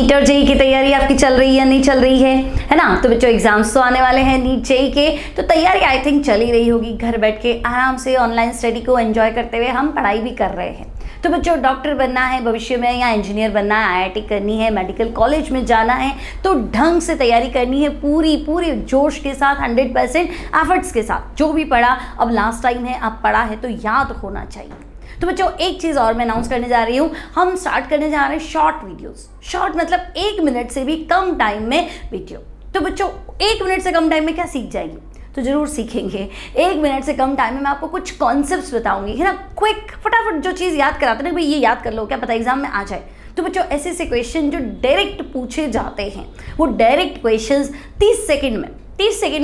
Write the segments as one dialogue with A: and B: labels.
A: NEET और JEE की तैयारी आपकी चल रही है, नहीं चल रही है ना। तो बच्चों एग्जाम्स तो आने वाले हैं नीट जेई के, तो तैयारी आई थिंक चल ही रही होगी। घर बैठ के आराम से ऑनलाइन स्टडी को एंजॉय करते हुए हम पढ़ाई भी कर रहे हैं। तो बच्चों डॉक्टर बनना है भविष्य में या इंजीनियर बनना है, आईआईटी करनी है, मेडिकल कॉलेज में जाना है, तो ढंग से तैयारी करनी है, पूरी जोश के साथ 100% एफर्ट्स के साथ। जो भी पढ़ा, अब लास्ट टाइम है, अब पढ़ा है तो याद होना चाहिए। तो बच्चों एक चीज़ और मैं अनाउंस करने जा रही हूँ, हम स्टार्ट करने जा रहे हैं शॉर्ट वीडियोस। शॉर्ट मतलब 1 मिनट से भी कम टाइम में वीडियो। तो बच्चों 1 मिनट से कम टाइम में क्या सीख जाएंगे, तो जरूर सीखेंगे। 1 मिनट से कम टाइम में मैं आपको कुछ कॉन्सेप्ट्स बताऊंगी, है ना। क्विक फटाफट जो चीज़ याद कराते ना, भाई ये याद कर लो, क्या पता एग्जाम में आ जाए। तो बच्चों ऐसे ऐसे क्वेश्चन जो डायरेक्ट पूछे जाते हैं, वो डायरेक्ट क्वेश्चंस 30 सेकंड में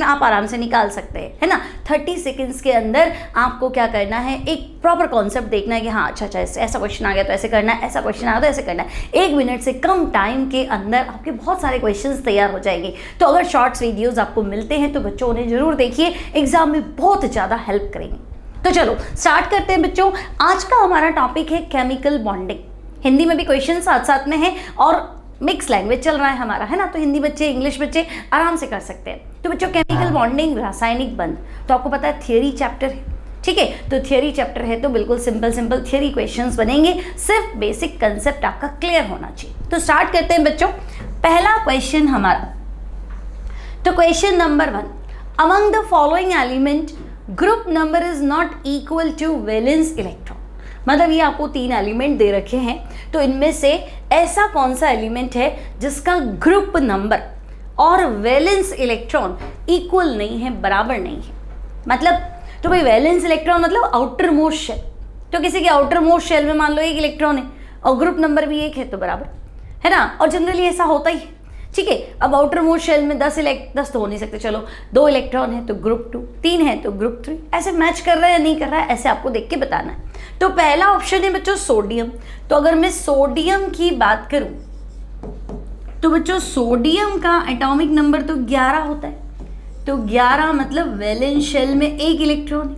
A: आप आराम से निकाल सकते हैं, है ना। 30 सेकंड्स के अंदर आपको क्या करना है, एक प्रॉपर कॉन्सेप्ट देखना है कि हाँ अच्छा ऐसा क्वेश्चन आ गया तो ऐसे करना है, ऐसा क्वेश्चन आ गया तो ऐसे करना है। 1 मिनट से कम टाइम के अंदर आपके बहुत सारे क्वेश्चंस तैयार हो जाएंगे। तो अगर शॉर्ट्स वीडियोज़ आपको मिलते हैं तो बच्चों उन्हें जरूर देखिए, एग्जाम में बहुत ज़्यादा हेल्प करेंगे। तो चलो स्टार्ट करते हैं बच्चों। आज का हमारा टॉपिक है केमिकल बॉन्डिंग। हिंदी में भी क्वेश्चन साथ साथ में है और मिक्स लैंग्वेज चल रहा है हमारा, है ना। तो हिंदी बच्चे इंग्लिश बच्चे आराम से कर सकते हैं। तो बच्चों केमिकल बॉन्डिंग, रासायनिक बंध, तो आपको पता है थियरी चैप्टर है, ठीक है। तो थियरी चैप्टर है तो बिल्कुल सिंपल थियरी क्वेश्चंस बनेंगे, सिर्फ बेसिक कंसेप्ट आपका क्लियर होना चाहिए। तो स्टार्ट करते हैं बच्चों। पहला क्वेश्चन हमारा, तो question number 1, among the following element group number is not equal to valence electron. मतलब ये आपको 3 एलिमेंट दे रखे हैं, तो इनमें से ऐसा कौन सा एलिमेंट है जिसका ग्रुप नंबर और वैलेंस इलेक्ट्रॉन इक्वल नहीं है, बराबर नहीं है। मतलब तो भाई वैलेंस इलेक्ट्रॉन मतलब आउटर मोस्ट शेल, तो किसी के आउटर मोस्ट शेल में मान लो 1 इलेक्ट्रॉन है और ग्रुप नंबर भी 1 है तो बराबर, है ना। और जनरली ऐसा होता ही है, ठीक है। अब आउटर मोस्ट शेल में 10 तो हो नहीं सकते, चलो 2 इलेक्ट्रॉन है तो ग्रुप 2, 3 है तो ग्रुप 3, ऐसे मैच कर रहा है या नहीं कर रहा है, ऐसे आपको देख के बताना है। तो पहला ऑप्शन है बच्चों सोडियम। तो अगर मैं सोडियम की बात करूं तो बच्चों सोडियम का एटॉमिक नंबर तो 11 होता है, तो 11 मतलब वैलेंस शेल में 1 इलेक्ट्रॉन है।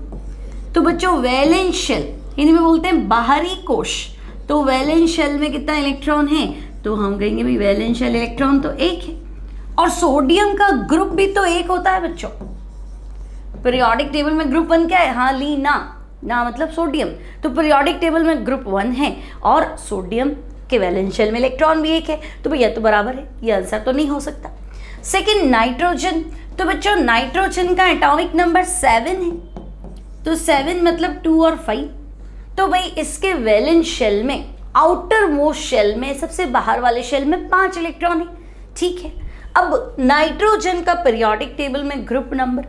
A: तो बच्चों वैलेंस शेल हिंदी में बोलते हैं बाहरी कोश, तो वैलेंस शेल में कितना इलेक्ट्रॉन है, तो हम कहेंगे भाई वैलेंस शेल इलेक्ट्रॉन तो 1 है। और सोडियम का ग्रुप भी तो 1 होता है बच्चों। पीरियोडिक टेबल में ग्रुप 1 क्या है, हाँ ली ना मतलब सोडियम, तो पीरियोडिक टेबल में ग्रुप 1 है और सोडियम के वैलेंस शेल में इलेक्ट्रॉन भी 1 है, तो भैया तो बराबर है, ये आंसर तो नहीं हो सकता। सेकंड नाइट्रोजन, तो बच्चों नाइट्रोजन का एटॉमिक नंबर 7 है, तो 7 मतलब 2 और 5, तो भाई इसके वैलेंस शेल में आउटर मोस्ट शेल में सबसे बाहर वाले शेल में 5 इलेक्ट्रॉन है, ठीक है। अब नाइट्रोजन का पीरियोडिक टेबल में ग्रुप नंबर,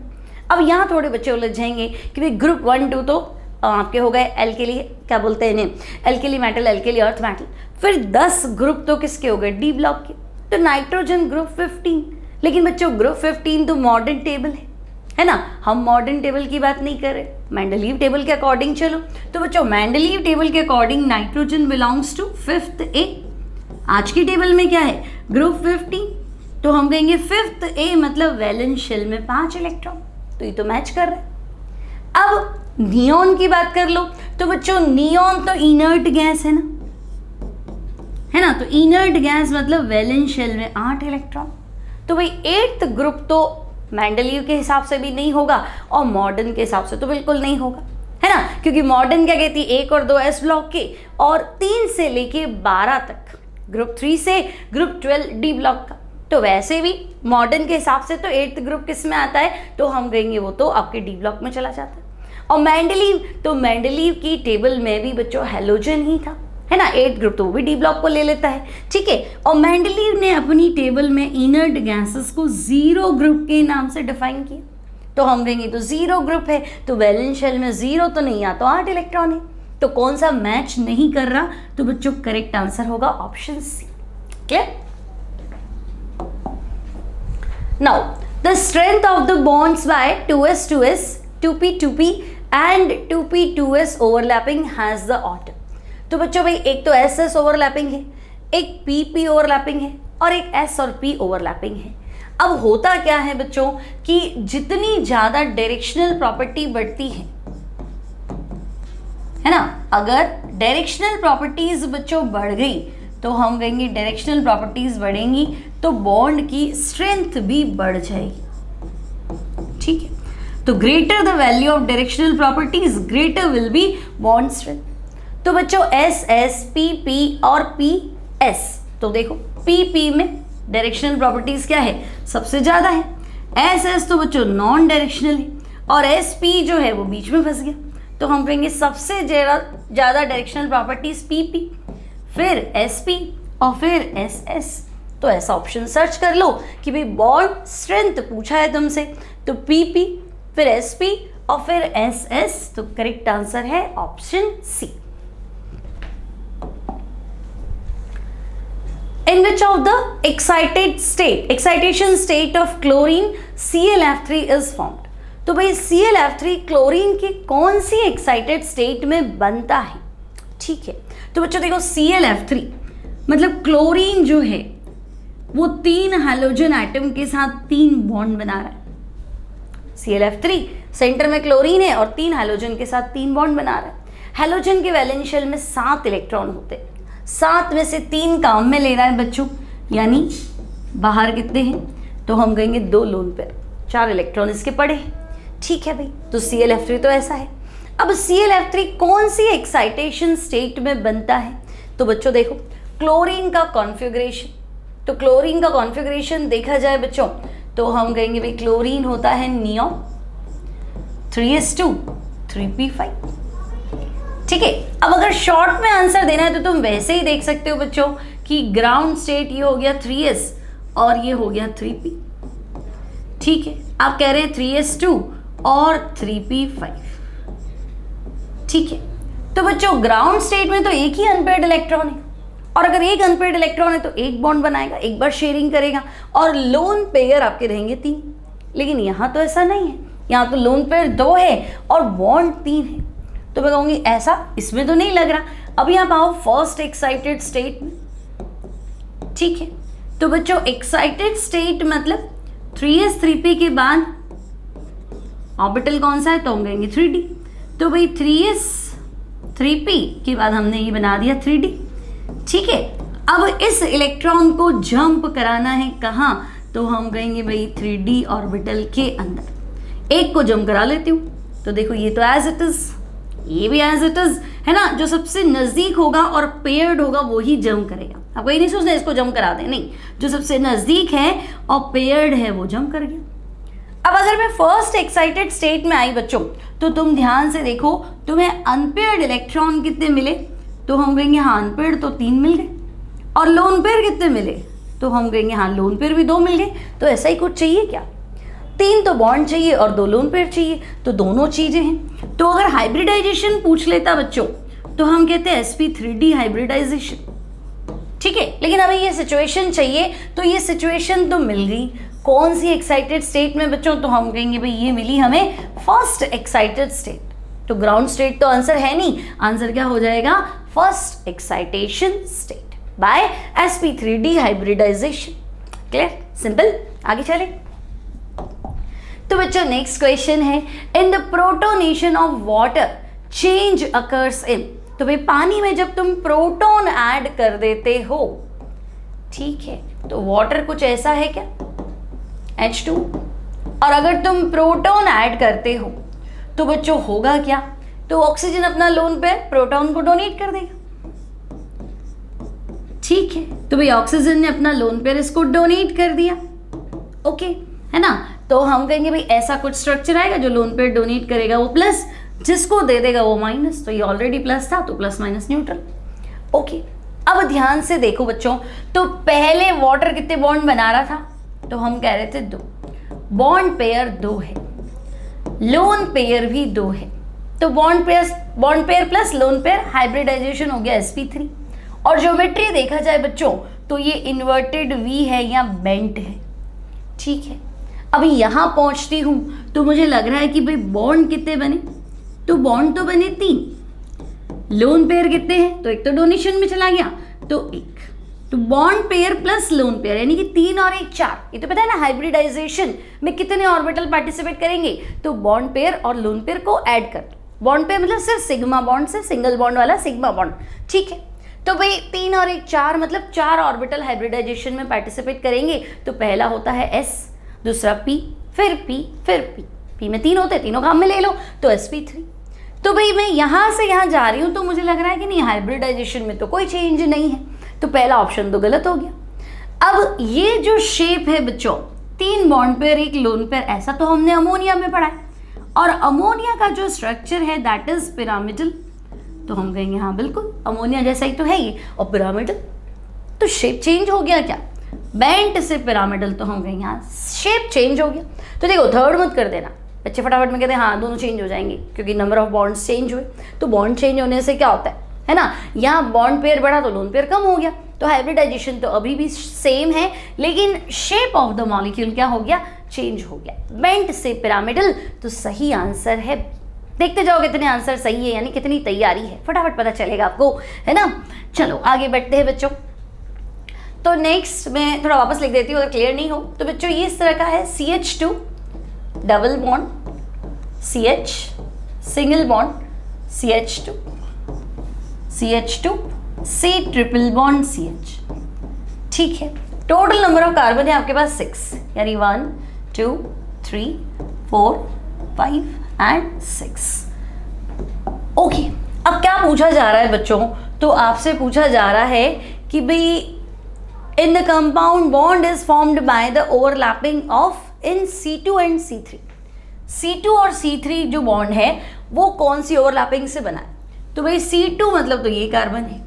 A: अब यहाँ थोड़े बच्चे उलझ जाएंगे कि भाई ग्रुप 1 2 तो आपके हो गए एल्केली, क्या बोलते हैं इन्हें, alkali metal, alkali earth metal. फिर 10 ग्रुप तो किसके हो गए, डी ब्लॉक के, तो नाइट्रोजन ग्रुप 15। लेकिन बच्चों ग्रुप 15 तो मॉडर्न टेबल है ना, हम मॉडर्न टेबल की बात नहीं कर रहे, मेंडलीव टेबल के अकॉर्डिंग चलो। तो बच्चों मेंडलीव टेबल के according nitrogen belongs to 5th A। आज की टेबल में क्या है, ग्रुप 15, तो हम कहेंगे 5th A मतलब वैलेंस शेल में 5 इलेक्ट्रॉन, तो ये तो मैच कर रहा है। अब नियॉन की बात कर लो, तो बच्चों नियॉन तो इनर्ट गैस है ना, तो इनर्ट गैस मतलब वैलेंस शेल में 8 इलेक्ट्रॉन, तो भाई 8th ग्रुप तो मेंडलीव के हिसाब से भी नहीं होगा और मॉडर्न के हिसाब से तो बिल्कुल नहीं होगा, है ना। क्योंकि मॉडर्न क्या कहती है, 1 और 2 एस ब्लॉक के और 3 से लेके 12 तक ग्रुप 3 से ग्रुप 12 डी ब्लॉक का, तो वैसे भी मॉडर्न के हिसाब से तो 8th ग्रुप किस में आता है, तो हम कहेंगे वो तो आपके डी ब्लॉक में चला जाता है। और मेंडलीव, तो मेंडलीव की टेबल में भी बच्चों हैलोजन ही था, है ना, 8th ग्रुप तो वो भी डी ब्लॉक को ले लेता है, ठीक है। और मेंडलीव ने अपनी टेबल में इनर्ट गैसेस को 0 ग्रुप के नाम से डिफाइन किया, तो हम कहेंगे तो 0 ग्रुप है, तो वैलेंस शेल में 0 तो नहीं आता, 8 इलेक्ट्रॉन है, तो कौन सा मैच नहीं कर रहा, तो बच्चों करेक्ट आंसर होगा option C. Clear. Now, the strength of the bonds by 2s2s, 2p2p and 2p2s overlapping has the order। तो बच्चों भाई एक तो ss ओवरलैपिंग है, एक pp ओवरलैपिंग है और एक s और p ओवरलैपिंग है। अब होता क्या है बच्चों कि जितनी ज़्यादा डायरेक्शनल प्रॉपर्टी बढ़ती है ना, अगर डायरेक्शनल प्रॉपर्टीज बच्चों बढ़ गई तो हम कहेंगे डायरेक्शनल प्रॉपर्टीज बढ़ेंगी तो बॉन्ड की स्ट्रेंथ भी बढ़ जाएगी। ठीक है, तो greater the value of directional properties greater will be bond strength. तो बच्चों एस एस, पी पी और पी एस, तो देखो पी पी में डायरेक्शनल प्रॉपर्टीज क्या है, सबसे ज्यादा है। एस एस तो बच्चों नॉन डायरेक्शनल है और एस पी जो है वो बीच में फंस गया, तो हम कहेंगे सबसे ज्यादा डायरेक्शनल प्रॉपर्टीज पी पी, फिर एस पी और फिर एस एस। तो ऐसा ऑप्शन सर्च कर लो कि भाई बॉन्ड स्ट्रेंथ पूछा है तुमसे, तो पी पी फिर एस पी और फिर एस एस। तो करेक्ट आंसर है option C. In which of the excitation state of chlorine ClF3 is formed? तो भाई ClF3 क्लोरीन की कौन सी एक्साइटेड स्टेट में बनता है? ठीक है, तो बच्चों देखो ClF3 मतलब क्लोरीन जो है वो 3 हाइड्रोजन एटम के साथ 3 बॉन्ड बना रहा है। ClF3 सेंटर में क्लोरीन है और 3 हाइड्रोजन के साथ 3 बॉन्ड बना रहा है। हाइड्रोजन के वैलेंस शेल में 7 इलेक्ट्रॉन होते हैं, 7 में से 3 काम में ले रहा है बच्चों, यानी बाहर कितने हैं, तो हम कहेंगे 2 लोन पेयर, 4 इलेक्ट्रॉन इसके पड़े हैं। ठीक है भाई, तो ClF3 तो ऐसा है। अब ClF3 कौन सी एक्साइटेशन स्टेट में बनता है? तो बच्चों देखो क्लोरीन का कॉन्फ़िगरेशन, तो क्लोरीन का कॉन्फ़िगरेशन देखा जाए बच्चों तो हम कहेंगे भाई क्लोरीन होता है नियोन 3s2 3p5। ठीक है, अब अगर शॉर्ट में आंसर देना है तो तुम वैसे ही देख सकते हो बच्चों कि ग्राउंड स्टेट ये हो गया 3s और ये हो गया 3p। ठीक है, आप कह रहे हैं 3s2 और 3p5। ठीक है, तो बच्चों ग्राउंड स्टेट में तो एक ही अनपेयर्ड इलेक्ट्रॉन है और अगर एक अनपेयर्ड इलेक्ट्रॉन है तो एक बॉन्ड बनाएगा, एक बार शेयरिंग करेगा और लोन पेयर आपके रहेंगे 3। लेकिन यहाँ तो ऐसा नहीं है, यहाँ तो लोन पेयर 2 है और बॉन्ड 3 है। तो मैं कहूँगी ऐसा इसमें तो नहीं लग रहा। अभी आप आओ फर्स्ट एक्साइटेड स्टेट में। ठीक है, तो बच्चों एक्साइटेड स्टेट मतलब 3s 3p के बाद ऑर्बिटल कौन सा है, तो हम कहेंगे 3d। तो भाई 3s 3p के बाद हमने ये बना दिया 3d। ठीक है, अब इस इलेक्ट्रॉन को जंप कराना है कहाँ, तो हम कहेंगे भाई 3d ऑर्बिटल के अंदर। एक को जंप करा लेती हूँ, तो देखो ये तो एज इट इज, ये भी एज इट इज है ना। जो सबसे नजदीक होगा और पेयर्ड होगा वो ही जंप करेगा। आपको ये नहीं सोचना इसको जंप करा दें, नहीं, जो सबसे नजदीक है और पेयर्ड है वो जंप कर गया। अब अगर मैं फर्स्ट एक्साइटेड स्टेट में आई बच्चों तो तुम ध्यान से देखो, तुम्हें अनपेयर्ड इलेक्ट्रॉन कितने मिले, तो हम कहेंगे हाँ अनपेयर्ड तो 3 मिल गए, और लोन पेयर कितने मिले, तो हम कहेंगे हाँ लोन पेयर भी 2 मिल गए। तो ऐसा ही कुछ चाहिए क्या, 3 तो बॉन्ड चाहिए और 2 लोन पेयर चाहिए, तो दोनों चीजें हैं। तो अगर हाइब्रिडाइजेशन पूछ लेता बच्चों तो हम कहते हैं sp3d हाइब्रिडाइजेशन। ठीक है, लेकिन अभी ये सिचुएशन चाहिए, तो ये सिचुएशन तो मिल गई कौन सी एक्साइटेड स्टेट में बच्चों, तो हम कहेंगे भाई ये मिली हमें फर्स्ट एक्साइटेड स्टेट। तो ग्राउंड स्टेट तो आंसर है नहीं, आंसर क्या हो जाएगा, first excitation state by sp3d hybridization. Clear, simple, आगे चले। तो बच्चों नेक्स्ट क्वेश्चन है, in the protonation of water change occurs in. तो भाई पानी में जब तुम प्रोटॉन ऐड कर देते हो, ठीक है, तो वाटर कुछ ऐसा है क्या, H2, और अगर तुम प्रोटॉन ऐड करते हो तो बच्चों होगा क्या, तो ऑक्सीजन अपना लोन पेयर प्रोटॉन को डोनेट कर देगा। ठीक है, तो भाई ऑक्सीजन ने अपना लोन पेयर इसको डोनेट कर दिया, ओके है ना। तो हम कहेंगे भाई ऐसा कुछ स्ट्रक्चर आएगा जो लोन पेयर डोनेट करेगा वो प्लस, जिसको दे देगा वो माइनस। तो ये ऑलरेडी प्लस था तो प्लस माइनस न्यूट्रल, ओके। अब ध्यान से देखो बच्चों, तो पहले वाटर कितने बॉन्ड बना रहा था, तो हम कह रहे थे 2, बॉन्ड पेयर 2 है, लोन पेयर भी 2 है, तो bond pair plus lone pair hybridization हो गया sp3। और ज्योमेट्री देखा जाए बच्चों तो ये इन्वर्टेड V है या बेंट है। ठीक है, अभी यहां पहुंचती हूं तो मुझे लग रहा है कि भाई बॉन्ड कितने बने, तो बॉन्ड तो बने 3, लोन पेयर कितने हैं, तो एक तो डोनेशन में चला गया तो 1, तो bond pair plus lone pair यानी कि 3 और 1 4। ये तो पता है ना हाइब्रिडाइजेशन में कितने ऑर्बिटल पार्टिसिपेट करेंगे, तो बॉन्ड पेयर और लोन पेयर को ऐड कर दो। बॉन्ड पेयर मतलब सिर्फ सिग्मा बॉन्ड, सिर्फ सिंगल बॉन्ड वाला सिग्मा बॉन्ड। ठीक है, तो भाई 3 और 1 4, मतलब 4 ऑर्बिटल हाइब्रिडाइजेशन में पार्टिसिपेट करेंगे। तो पहला होता है S, दूसरा P, फिर P, फिर P। P में 3 होते हैं, तीनों काम में ले लो तो sp3। तो भाई मैं यहाँ से यहाँ जा रही हूँ तो मुझे लग रहा है कि नहीं, हाइब्रिडाइजेशन में तो कोई चेंज नहीं है, तो पहला ऑप्शन तो गलत हो गया। अब ये जो शेप है बच्चों, 3 बॉन्ड पेयर 1 लोन पेयर, ऐसा तो हमने अमोनिया में पढ़ा है, और अमोनिया का जो स्ट्रक्चर है दैट इज पिरामिडल। तो हम कहेंगे हाँ बिल्कुल अमोनिया जैसा ही तो है ये, और पिरामिडल। तो शेप चेंज हो गया क्या, बेंट से पिरामिडल, तो हम कहेंगे हाँ शेप चेंज हो गया। तो देखो थर्ड मत कर देना, बच्चे फटाफट में कहते हैं हाँ दोनों चेंज हो जाएंगे, क्योंकि नंबर ऑफ बॉन्ड्स चेंज हुए। तो बॉन्ड चेंज होने से क्या होता है ना, यहाँ बॉन्ड पेयर बढ़ा तो लोन पेयर कम हो गया। तो हाइब्रिडाइजेशन तो अभी भी सेम है, लेकिन शेप ऑफ द मॉलिक्यूल क्या हो गया, चेंज हो गया, बेंट से पिरामिडल। तो सही आंसर है, देखते जाओ कितने आंसर सही है, यानी कितनी तैयारी है, फटाफट पता चलेगा आपको, है ना। चलो आगे बढ़ते हैं बच्चों। तो नेक्स्ट मैं थोड़ा वापस लिख देती हूँ अगर क्लियर नहीं हो। तो बच्चों ये इस तरह का है, CH2 double bond CH, single bond CH2, CH2 C triple bond CH, ठीक है। टोटल नंबर ऑफ कार्बन है आपके पास 6, यानी 1 2 3 4 5 एंड 6। ओके, अब क्या पूछा जा रहा है बच्चों, तो आपसे पूछा जा रहा है कि भाई in the compound bond is formed by the overlapping of in C2 and C3। C2 और C3 जो बॉन्ड है वो कौन सी ओवरलैपिंग से बना है, तो भाई C2 मतलब तो ये कार्बन है,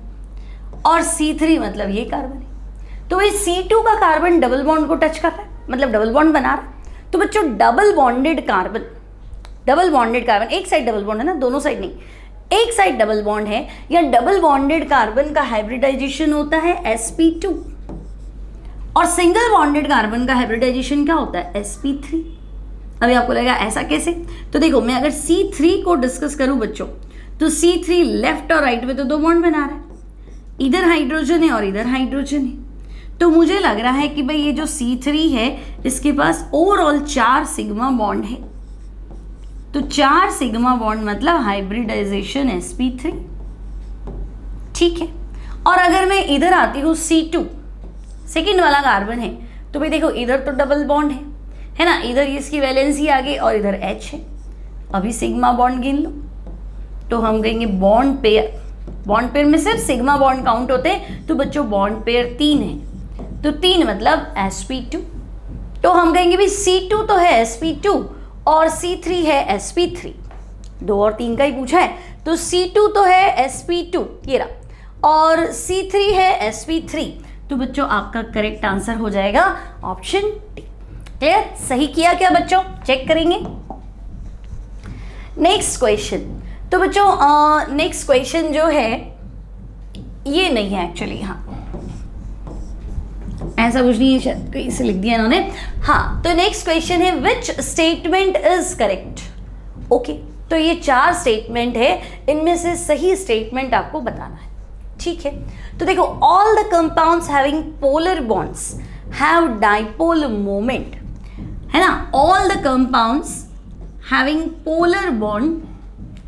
A: और C3 मतलब ये कार्बन है। तो भाई C2 का कार्बन डबल बॉन्ड को टच कर रहा है, मतलब डबल बॉन्ड बना रहा है। तो बच्चों डबल बॉन्डेड कार्बन, एक साइड डबल बॉन्ड है ना, दोनों साइड नहीं, एक साइड डबल बॉन्ड है, या डबल बॉन्डेड कार्बन का हाइब्रिडाइजेशन होता है sp2, और सिंगल बॉन्डेड कार्बन का हाइब्रिडाइजेशन क्या होता है, sp3। अभी आपको लगेगा ऐसा कैसे, तो देखो मैं अगर C3 को डिस्कस करूं बच्चों, तो C3 लेफ्ट और राइट में तो 2 बॉन्ड बना रहा है, इधर हाइड्रोजन है और इधर हाइड्रोजन है। तो मुझे लग रहा है कि भाई ये जो C3 है इसके पास ओवरऑल 4 सिग्मा बॉन्ड है। तो 4 सिग्मा बॉन्ड मतलब हाइब्रिडाइजेशन sp3, ठीक है। और अगर मैं इधर आती हूँ C2, सेकेंड वाला कार्बन है, तो भाई देखो इधर तो डबल बॉन्ड है ना, इधर इसकी वैलेंसी आ गई और इधर H है। अभी सिग्मा बॉन्ड गिन लो, तो हम कहेंगे बॉन्ड पेयर में सिर्फ सिग्मा बॉन्ड काउंट होते हैं। तो बच्चों बॉन्ड पेयर 3 है, तो 3 मतलब sp2। तो हम कहेंगे भी C2 तो है sp2 और C3 है sp3, 2 और 3 का ही पूछा है। तो C2 तो है sp2 ये रहा, और C3 है sp3। तो बच्चों आपका करेक्ट आंसर हो जाएगा ऑप्शन डी। क्लियर, सही किया क्या बच्चों, चेक करेंगे। नेक्स्ट क्वेश्चन, तो बच्चों नेक्स्ट क्वेश्चन जो है ये नहीं है एक्चुअली, हाँ ऐसा कुछ नहीं है, शायद कहीं से लिख दिया इन्होंने। हाँ, तो नेक्स्ट क्वेश्चन है which statement is correct. Okay, तो ये 4 स्टेटमेंट है, इनमें से सही स्टेटमेंट आपको बताना है, ठीक है। तो देखो all the compounds having polar bonds have dipole moment, है ना। All the compounds having polar bond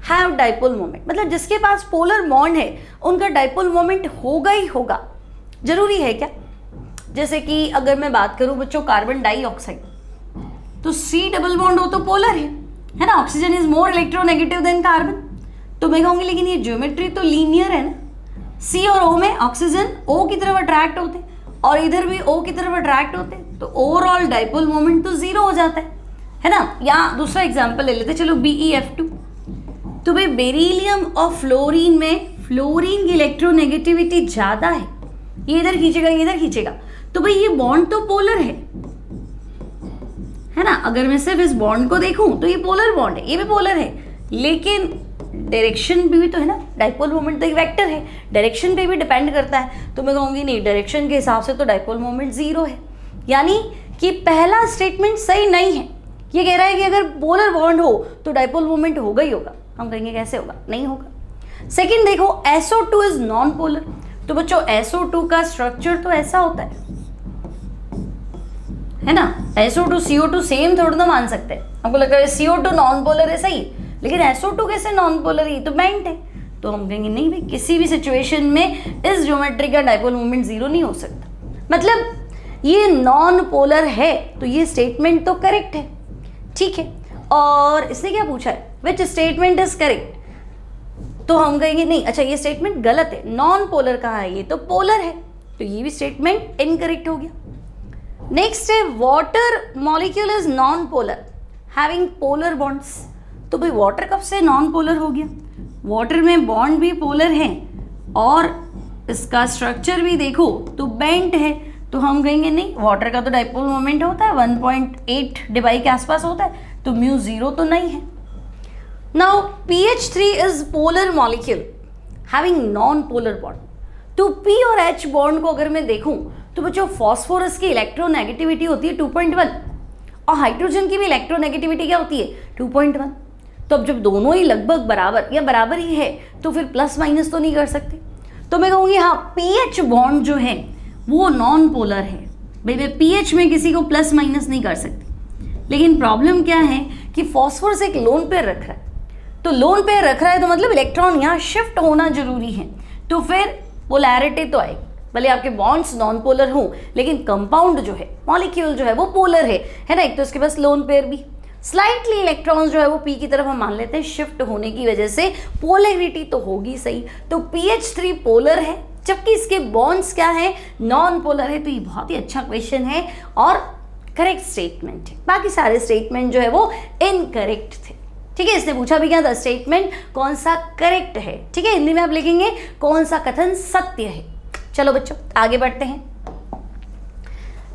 A: have dipole moment, मतलब जिसके पास पोलर बॉन्ड है उनका डाइपोल मोमेंट होगा ही होगा। जरूरी है क्या, जैसे कि अगर मैं बात करूं बच्चों कार्बन डाइऑक्साइड, तो C डबल बॉन्ड हो तो पोलर है ना, oxygen is more electronegative than carbon. तो मैं कहूंगी लेकिन ये ज्योमेट्री तो लीनियर है ना, C और O में ऑक्सीजन O की तरफ अट्रैक्ट होते और इधर भी O की तरफ अट्रैक्ट होते, तो ओवरऑल डाइपोल मोमेंट तो 0 हो जाता है ना। या दूसरा एग्जाम्पल ले लेते, चलो BeF2, तो भाई बेरिलियम और फ्लोरीन में फ्लोरीन की इलेक्ट्रोनेगेटिविटी ज्यादा है, ये इधर खींचेगा ये इधर खींचेगा, तो भाई ये बॉन्ड तो पोलर है ना। अगर मैं सिर्फ इस बॉन्ड को देखूं तो ये पोलर बॉन्ड है, ये भी पोलर है, लेकिन डायरेक्शन भी तो है ना, डाइपोल मोमेंट तो एक वेक्टर है, डायरेक्शन पे भी डिपेंड करता है। तो मैं कहूंगी नहीं, डायरेक्शन के हिसाब से तो डाइपोल मोमेंट 0 है, यानी कि पहला स्टेटमेंट सही नहीं है। ये कह रहा है कि अगर पोलर बॉन्ड हो तो डाइपोल मोमेंट होगा ही होगा, हम कहेंगे कैसे होगा, नहीं होगा। सेकेंड देखो SO2 इज नॉन पोलर, तो बच्चों SO2 का स्ट्रक्चर तो ऐसा होता है ना, SO2 CO2 सेम थोड़ा ना मान सकते हैं। आपको लगता है CO2 नॉन पोलर है, सही, लेकिन SO2 कैसे नॉन पोलर है, तो बेंट है। तो हम कहेंगे नहीं भाई, किसी भी सिचुएशन में इस ज्योमेट्री का डायपोल मोमेंट जीरो नहीं हो सकता, मतलब ये नॉन पोलर है, तो ये स्टेटमेंट तो करेक्ट है। ठीक है, और इसने क्या पूछा है, विच स्टेटमेंट इज करेक्ट, तो हम कहेंगे नहीं, अच्छा ये स्टेटमेंट गलत है, नॉन पोलर कहा है, ये तो पोलर है, तो ये भी स्टेटमेंट इनकरेक्ट हो गया। नेक्स्ट है water molecule is non polar having polar bonds, तो भाई वाटर कब से नॉन पोलर हो गया, वाटर में बॉन्ड भी पोलर है और इसका स्ट्रक्चर भी देखो तो बेंट है, तो हम कहेंगे नहीं, वाटर का तो डाइपोल मोमेंट होता है 1.8 डिबाई के आसपास होता है, तो म्यू जीरो तो नहीं है। Now PH3 is polar molecule having non polar bond, तो P और H बॉन्ड को अगर मैं देखूं तो बच्चों फॉस्फोरस की इलेक्ट्रोनेगेटिविटी होती है 2.1 और हाइड्रोजन की भी इलेक्ट्रोनेगेटिविटी क्या होती है 2.1, तो अब जब दोनों ही लगभग बराबर या बराबर ही है तो फिर प्लस माइनस तो नहीं कर सकते, तो मैं कहूँगी हाँ PH बॉन्ड जो है वो नॉन पोलर है। भाई मैं पीएच में किसी को प्लस माइनस नहीं कर सकती, लेकिन प्रॉब्लम क्या है कि फॉस्फोरस एक लोन पेयर रख रहा है, तो लोन पेयर रख रहा है तो मतलब इलेक्ट्रॉन यहाँ शिफ्ट होना जरूरी है, तो फिर पोलैरिटी तो आएगी, भले आपके बॉन्ड्स नॉन पोलर हों लेकिन कंपाउंड जो है मॉलिक्यूल जो है वो पोलर है ना, एक तो इसके पास लोन पेयर भी, स्लाइटली इलेक्ट्रॉन्स जो है वो पी की तरफ हम मान लेते हैं शिफ्ट होने की वजह से पोलैरिटी तो होगी सही, तो PH3 पोलर है जबकि इसके बॉन्ड्स क्या है नॉन पोलर है, तो ये बहुत ही अच्छा क्वेश्चन है और करेक्ट स्टेटमेंट है, बाकी सारे स्टेटमेंट जो है वो इनकरेक्ट थे। ठीक है, इसने पूछा भी क्या था स्टेटमेंट कौन सा करेक्ट है, ठीक है, हिंदी में आप लिखेंगे कौन सा कथन सत्य है। चलो बच्चों आगे बढ़ते हैं,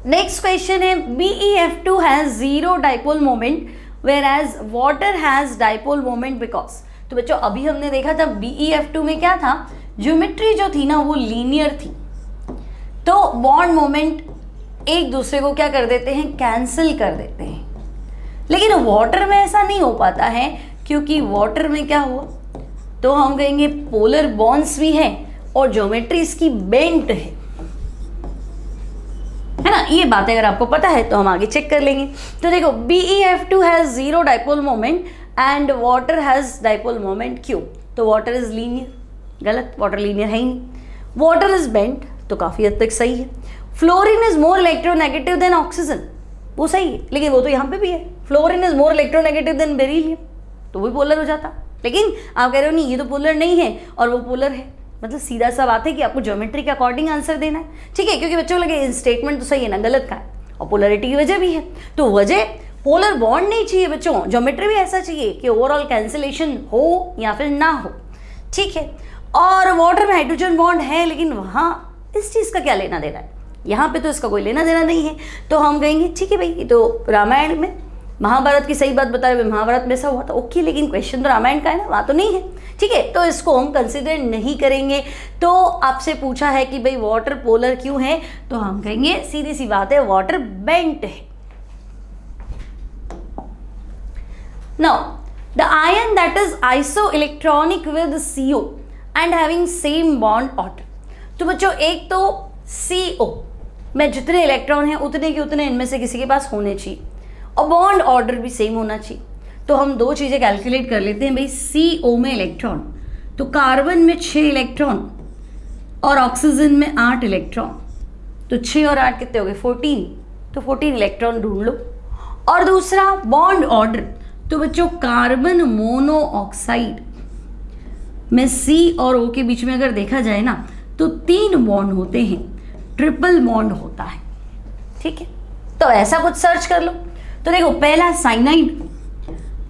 A: नेक्स्ट क्वेश्चन है BeF2 has zero dipole moment whereas water has dipole moment because, तो बच्चों अभी हमने देखा था BeF2 में क्या था, ज्योमेट्री जो थी ना वो लीनियर थी, तो बॉन्ड मोमेंट एक दूसरे को क्या कर देते हैं कैंसिल कर देते हैं, लेकिन वाटर में ऐसा नहीं हो पाता है क्योंकि वाटर में क्या हुआ, तो हम कहेंगे पोलर बॉन्ड्स भी हैं और ज्योमेट्री इसकी बेंट है ना, ये बातें अगर आपको पता है तो हम आगे चेक कर लेंगे। तो देखो BeF2 has zero dipole moment and water has dipole moment Q, तो वाटर इज लीनियर, गलत, वाटर लीनियर है ही नहीं, वाटर इज बेंट तो काफी हद तक सही है, fluorine is more electronegative than oxygen, वो सही है, लेकिन वो तो यहाँ पे भी है, fluorine is more electronegative than beryllium, तो वो पोलर हो जाता, लेकिन आप कह रहे हो नहीं ये तो पोलर नहीं है और वो पोलर है, मतलब सीधा सा बात है कि आपको ज्योमेट्री के अकॉर्डिंग आंसर देना है। ठीक है, क्योंकि बच्चों लगे स्टेटमेंट तो सही है ना, गलत का है, और पोलरिटी की वजह भी है, तो वजह पोलर बॉन्ड नहीं चाहिए बच्चों, ज्योमेट्री भी ऐसा चाहिए कि ओवरऑल कैंसिलेशन हो या फिर ना हो। ठीक है, और वाटर में हाइड्रोजन बॉन्ड है लेकिन वहाँ इस चीज़ का क्या लेना देना है, यहाँ पे तो इसका कोई लेना देना नहीं है, तो हम कहेंगे ठीक है भाई ये तो रामायण में महाभारत की सही बात बता रहे, महाभारत में ऐसा हुआ था ओके, लेकिन क्वेश्चन तो रामायण का है ना, वहाँ तो नहीं है। ठीक है, तो इसको हम कंसिडर नहीं करेंगे। तो आपसे पूछा है कि भाई वाटर पोलर क्यों है, तो हम कहेंगे सीधी सी बात है वाटर बेंट है। Now the ion that is iso electronic with CO and having same bond order, तो बच्चों एक तो CO में जितने इलेक्ट्रॉन हैं उतने के उतने इनमें से किसी के पास होने चाहिए और बॉन्ड ऑर्डर भी सेम होना चाहिए, तो हम दो चीज़ें कैलकुलेट कर लेते हैं भाई। CO में इलेक्ट्रॉन, तो कार्बन में 6 इलेक्ट्रॉन और ऑक्सीजन में 8 इलेक्ट्रॉन, तो 6 और 8 कितने हो गए 14, तो 14 इलेक्ट्रॉन ढूंढ लो। और दूसरा बॉन्ड ऑर्डर, तो बच्चों कार्बन मोनो ऑक्साइड में C और O के बीच में अगर देखा जाए ना तो 3 बॉन्ड होते हैं, ट्रिपल बॉन्ड होता है। ठीक है, तो ऐसा कुछ सर्च कर लो। तो देखो पहला साइनाइड,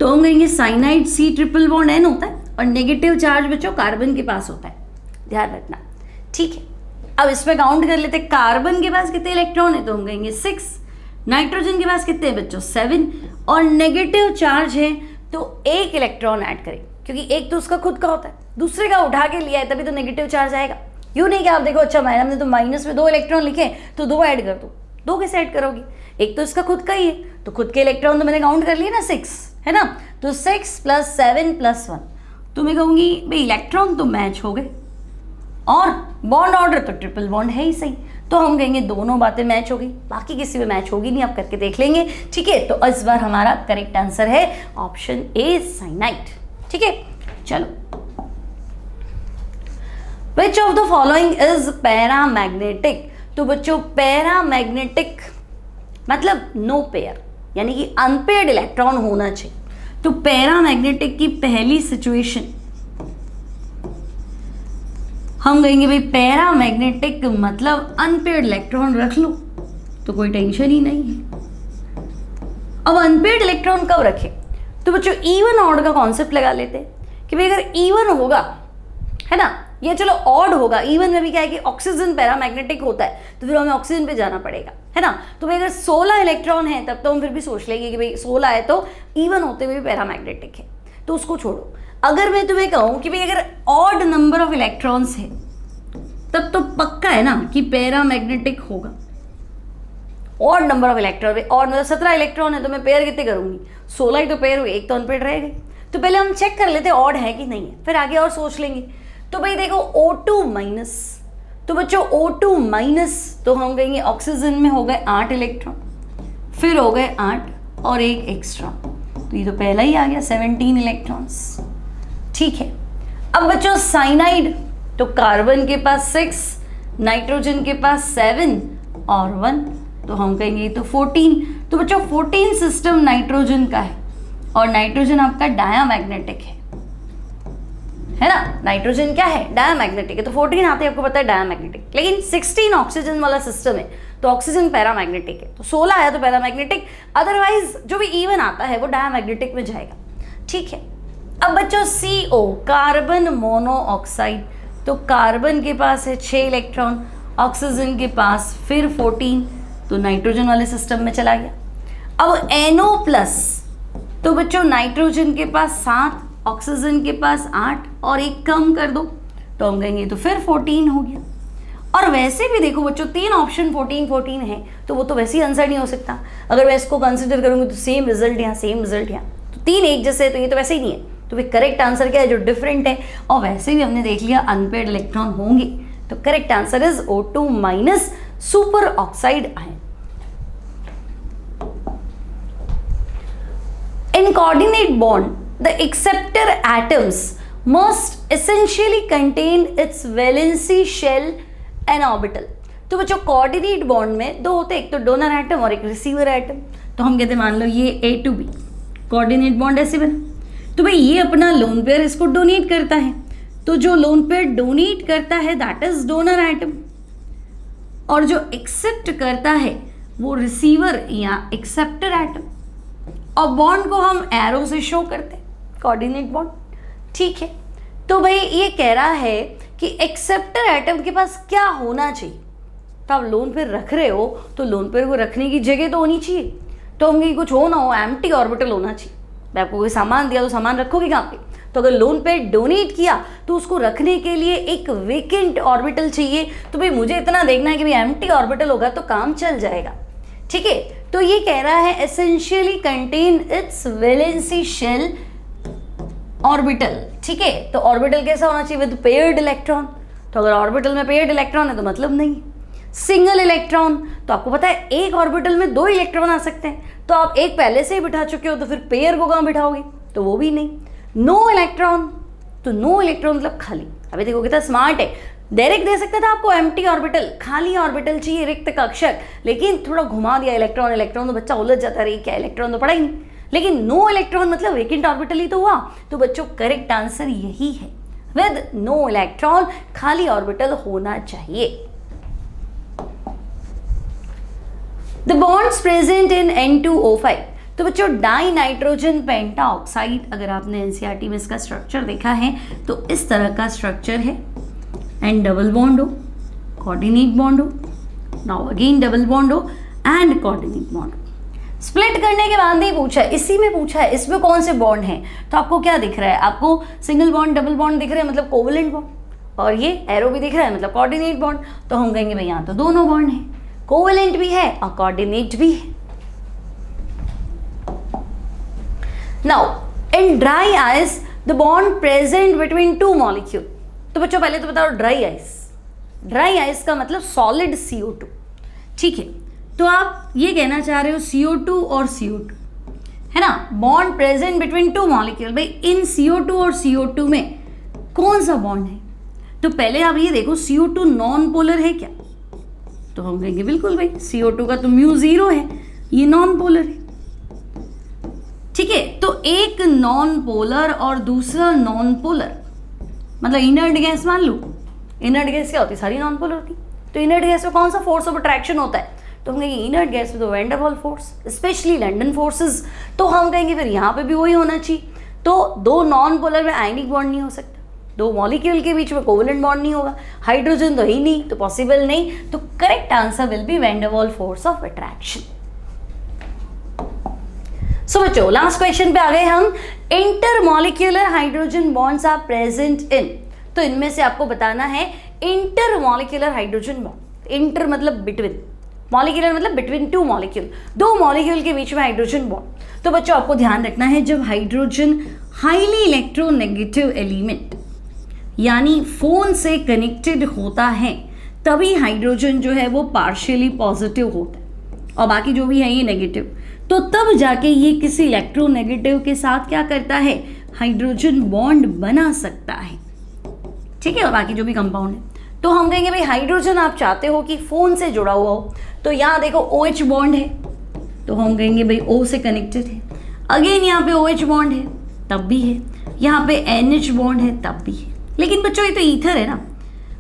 A: तो हम कहेंगे cyanide C triple bond N होता है और नेगेटिव चार्ज बच्चों कार्बन के पास होता है, ध्यान रखना। ठीक है, अब इसमें काउंट कर लेते हैं, कार्बन के पास कितने इलेक्ट्रॉन है, तो हम कहेंगे 6, नाइट्रोजन के पास कितने हैं बच्चों 7, और नेगेटिव चार्ज है तो 1 इलेक्ट्रॉन ऐड करें, क्योंकि एक तो उसका खुद का होता है, दूसरे का उठा के लिया है तभी तो नेगेटिव चार्ज आएगा। यूँ नहीं कि आप देखो अच्छा मैडम ने तो माइनस में 2 इलेक्ट्रॉन लिखे तो 2 ऐड कर दो, 2 कैसे ऐड करोगी, एक तो इसका खुद का ही है, तो खुद के इलेक्ट्रॉन तो मैंने काउंट कर लिए ना 6 है ना, तो 6 + 7 + 1, तो मैं कहूँगी भाई इलेक्ट्रॉन तो मैच हो गए और बॉन्ड ऑर्डर तो ट्रिपल बॉन्ड है ही सही, तो हम कहेंगे दोनों बातें मैच हो गई, बाकी किसी में मैच होगी नहीं, आप करके देख लेंगे। ठीक है, तो इस बार हमारा करेक्ट आंसर है ऑप्शन ए साइनाइड। ठीक है, चलो which of the following is paramagnetic? तो बच्चों पैरामैग्नेटिक मतलब नो पेयर, यानी कि अनपेयर्ड इलेक्ट्रॉन होना चाहिए। तो पैरामैग्नेटिक की पहली सिचुएशन हम कहेंगे भाई पैरामैग्नेटिक मतलब अनपेयर्ड इलेक्ट्रॉन रख लो तो कोई टेंशन ही नहीं है। अब अनपेयर्ड इलेक्ट्रॉन कब रखें? तो बच्चों इवन ऑड का कॉन्सेप्ट लगा लेते हैं कि भाई अगर इवन होगा, है ना, ये चलो ऑड होगा, इवन में भी क्या है कि ऑक्सीजन पैरामैग्नेटिक होता है तो फिर हमें ऑक्सीजन पे जाना पड़ेगा, है ना। तो भाई अगर 16 इलेक्ट्रॉन है तब तो हम फिर भी सोच लेंगे कि भाई 16 है तो इवन होते हुए भी पैरामैग्नेटिक है, तो उसको छोड़ो। अगर मैं तुम्हें कहूँ कि भाई अगर ऑड नंबर ऑफ इलेक्ट्रॉन्स है तब तो पक्का है ना कि पैरामैग्नेटिक होगा। ऑड नंबर ऑफ इलेक्ट्रॉन, और मतलब 17 इलेक्ट्रॉन है तो मैं पेयर कितने करूंगी? 16 ही तो पेयर हुए, एक तो अनपेयर्ड रह गए। तो पहले हम चेक कर लेते ऑड है कि नहीं है, फिर आगे और सोच लेंगे। तो भाई देखो O2 माइनस, तो बच्चों O2 माइनस तो हम कहेंगे ऑक्सीजन में हो गए 8 इलेक्ट्रॉन, फिर हो गए 8 और एक एक्स्ट्रा, तो ये तो पहला ही आ गया 17 इलेक्ट्रॉन्स। ठीक है, अब बच्चों साइनाइड, तो कार्बन के पास 6, नाइट्रोजन के पास 7 और 1, तो हम कहेंगे तो 14। तो बच्चों 14 सिस्टम नाइट्रोजन का है और नाइट्रोजन आपका डायामैग्नेटिक है ना। नाइट्रोजन क्या है? डायामैग्नेटिक है, तो 14 आते हैं आपको पता है डायामैग्नेटिक। लेकिन 16 ऑक्सीजन वाला सिस्टम है तो ऑक्सीजन पैरामैग्नेटिक है, तो 16 आया तो पैरामैग्नेटिक, अदरवाइज जो भी इवन आता है वो डायामैग्नेटिक में जाएगा। ठीक है, अब बच्चों CO कार्बन मोनोऑक्साइड, तो कार्बन के पास है 6 इलेक्ट्रॉन, ऑक्सीजन के पास फिर 14, तो नाइट्रोजन वाले सिस्टम में चला गया। अब NO+, तो बच्चों नाइट्रोजन के पास 7, ऑक्सीजन के पास 8 और एक कम कर दो तो हम कहेंगे तो फिर 14 हो गया। और वैसे भी देखो बच्चों 3 ऑप्शन 14 है तो वो तो वैसे ही आंसर नहीं हो सकता। अगर मैं इसको कंसिडर करूंगी तो सेम रिजल्ट यहाँ, सेम रिजल्ट यहाँ, तो 3 एक जैसे, तो ये तो वैसे ही नहीं है। तो फिर करेक्ट आंसर क्या है? जो डिफरेंट है। और वैसे भी हमने देख लिया अनपेयर्ड इलेक्ट्रॉन होंगे, तो correct answer is O2 minus super oxide ion. In coordinate bond, the acceptor atoms must essentially contain its valency shell and orbital. तो बच्चों कोऑर्डिनेट बॉन्ड में 2 होते हैं, एक तो डोनर एटम और एक रिसीवर एटम। तो हम कहते हैं मान लो ये A to B coordinate bond ऐसे बना, तो भाई ये अपना लोन पेयर इसको डोनेट करता है, तो जो लोन पेयर डोनेट करता है दैट इज डोनर एटम, और जो एक्सेप्ट करता है वो रिसीवर या एक्सेप्टर एटम। और बॉन्ड को हम एरो से शो करते हैं, कोऑर्डिनेट बॉन्ड। ठीक है, तो भाई ये कह रहा है कि एक्सेप्टर एटम के पास क्या होना चाहिए। तो आप लोन पेयर रख रहे हो तो लोन पेयर को रखने की जगह तो होनी चाहिए, तो हम कुछ हो ना हो एम्प्टी ऑर्बिटल होना चाहिए। मैं आपको कोई सामान दिया तो सामान रखोगे कहाँ पे? तो अगर लोन पेयर डोनेट किया तो उसको रखने के लिए एक वेकेंट ऑर्बिटल चाहिए। तो भाई मुझे इतना देखना है कि भाई एम्प्टी ऑर्बिटल होगा तो काम चल जाएगा। ठीक है, तो ये कह रहा है essentially contain its valency shell orbital. ठीक है, तो ऑर्बिटल कैसा होना चाहिए? With paired electron. तो अगर ऑर्बिटल में पेयर्ड इलेक्ट्रॉन है तो मतलब नहीं। सिंगल इलेक्ट्रॉन, तो आपको पता है एक ऑर्बिटल में 2 इलेक्ट्रॉन आ सकते हैं, तो आप एक पहले से ही बिठा चुके हो तो फिर पेयर को कहाँ बिठाओगे? तो वो भी नहीं। नो इलेक्ट्रॉन, तो नो इलेक्ट्रॉन मतलब खाली। अभी देखो कितना स्मार्ट है, डायरेक्ट दे सकता था आपको एम्प्टी ऑर्बिटल, खाली ऑर्बिटल चाहिए, रिक्त कक्षक, लेकिन थोड़ा घुमा दिया इलेक्ट्रॉन इलेक्ट्रॉन, तो बच्चा उलझ जाता रही क्या इलेक्ट्रॉन तो पड़ा ही नहीं। लेकिन नो इलेक्ट्रॉन मतलब वेकेंट ऑर्बिटल ही तो हुआ। तो बच्चों करेक्ट आंसर यही है, विद नो इलेक्ट्रॉन, खाली ऑर्बिटल होना चाहिए। The bonds present in N2O5, तो बच्चों डाई नाइट्रोजन पेंटा ऑक्साइड, अगर आपने NCERT में इसका स्ट्रक्चर देखा है तो इस तरह का स्ट्रक्चर है, एंड डबल बॉन्ड हो, कोऑर्डिनेट बॉन्ड हो, नाउ अगेन डबल बॉन्ड हो एंड कोऑर्डिनेट बॉन्ड हो। स्प्लिट करने के बाद नहीं पूछा है, इसी में पूछा है इसमें कौन से बॉन्ड हैं। तो आपको क्या दिख रहा है? आपको सिंगल बॉन्ड डबल बॉन्ड दिख रहे हैं मतलब कोवलेंट बॉन्ड, और ये एरो भी दिख रहा है मतलब कोऑर्डिनेट बॉन्ड। तो हम कहेंगे भाई यहाँ तो दोनों बॉन्ड हैं, कोवलेंट भी है और कोऑर्डिनेट भी है। Now in dry ice the bond present between 2 molecule. तो बच्चों पहले तो बताओ ड्राई आइस, ड्राई आइस का मतलब सॉलिड CO2। ठीक है, तो आप ये कहना चाह रहे हो CO2 और CO2 है ना, बॉन्ड प्रेजेंट बिटवीन 2 मॉलिक्यूल। भाई इन CO2 और CO2 में कौन सा बॉन्ड है? तो पहले आप ये देखो CO2 नॉन पोलर है क्या, तो हम कहेंगे बिल्कुल भाई CO2 का तो म्यू 0 है, ये नॉन पोलर है। ठीक है, तो एक नॉन पोलर और दूसरा नॉन पोलर, मतलब इनर्ट गैस मान लो, इनर्ट गैस क्या होती है, सारी नॉन पोलर होती। तो इनर्ट गैस में कौन सा फोर्स ऑफ अट्रैक्शन होता है, तो हम कहेंगे इनर्ट गैस में तो van der Waals force, specially London forces. तो हम कहेंगे फिर यहाँ पे भी वही होना चाहिए। तो दो नॉन पोलर में आयनिक बॉन्ड नहीं हो सकता, दो मॉलिक्यूल के बीच में कोवेलेंट बॉन्ड नहीं होगा, हाइड्रोजन तो ही नहीं, तो पॉसिबल नहीं। तो correct answer will be van der Waals force of attraction. So बच्चों लास्ट क्वेश्चन पे आ गए हम। Intermolecular hydrogen bonds are present in, तो इनमें से आपको बताना है इंटरमॉलिक्यूलर हाइड्रोजन बॉन्ड। इंटर मतलब बिटवीन, मॉलिक्यूलर मतलब बिटवीन टू मॉलिक्यूल, दो मॉलिक्यूल के बीच में हाइड्रोजन बॉन्ड। तो बच्चों आपको ध्यान रखना है, जब हाइड्रोजन हाईली इलेक्ट्रोनेगेटिव एलिमेंट यानी फोन से कनेक्टेड होता है तभी हाइड्रोजन जो है वो पार्शियली पॉजिटिव होता है और बाकी जो भी है ये नेगेटिव। तो तब जाके ये किसी इलेक्ट्रोनेगेटिव के साथ क्या करता है, हाइड्रोजन बॉन्ड बना सकता है। ठीक है, और बाकी जो भी कंपाउंड है। तो हम कहेंगे भाई हाइड्रोजन आप चाहते हो कि फोन से जुड़ा हुआ हो, तो यहाँ देखो OH बॉन्ड है, तो हम कहेंगे भाई O से कनेक्टेड है। अगेन यहाँ पे OH बॉन्ड है तब भी है, यहाँ पे NH बॉन्ड है तब भी है। लेकिन बच्चों ये तो ईथर है ना,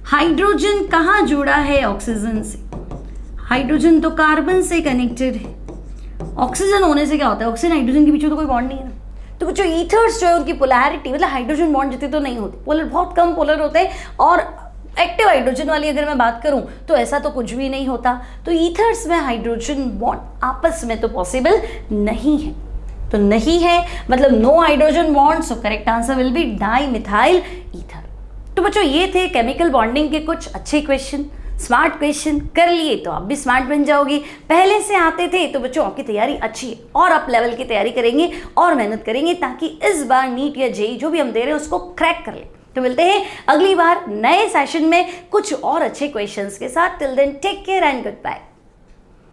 A: हाइड्रोजन कहाँ जुड़ा है ऑक्सीजन से, हाइड्रोजन तो कार्बन से कनेक्टेड है। ऑक्सीजन होने से क्या होता है, ऑक्सीजन हाइड्रोजन के बीच में तो कोई बॉन्ड नहीं है ना। तो बच्चों ईथर्स जो है उनकी पोलैरिटी मतलब हाइड्रोजन बॉन्ड जितने तो नहीं होते, पोलर बहुत कम पोलर होते हैं। और एक्टिव हाइड्रोजन वाली अगर मैं बात करूं तो ऐसा तो कुछ भी नहीं होता। तो ईथर्स में हाइड्रोजन बॉन्ड आपस में तो पॉसिबल नहीं है, तो नहीं है मतलब no hydrogen bond. So correct answer will be dimethyl ether. तो बच्चों ये थे केमिकल बॉन्डिंग के कुछ अच्छे क्वेश्चन, स्मार्ट क्वेश्चन। कर लिए तो आप भी स्मार्ट बन जाओगे। पहले से आते थे तो बच्चों आपकी तैयारी अच्छी है और अप लेवल की तैयारी करेंगे और मेहनत करेंगे ताकि इस बार नीट या जेईई जो भी हम दे रहे हैं उसको क्रैक कर ले। तो मिलते हैं अगली बार नए सेशन में कुछ और अच्छे क्वेश्चंस के साथ। Till then take care and good bye.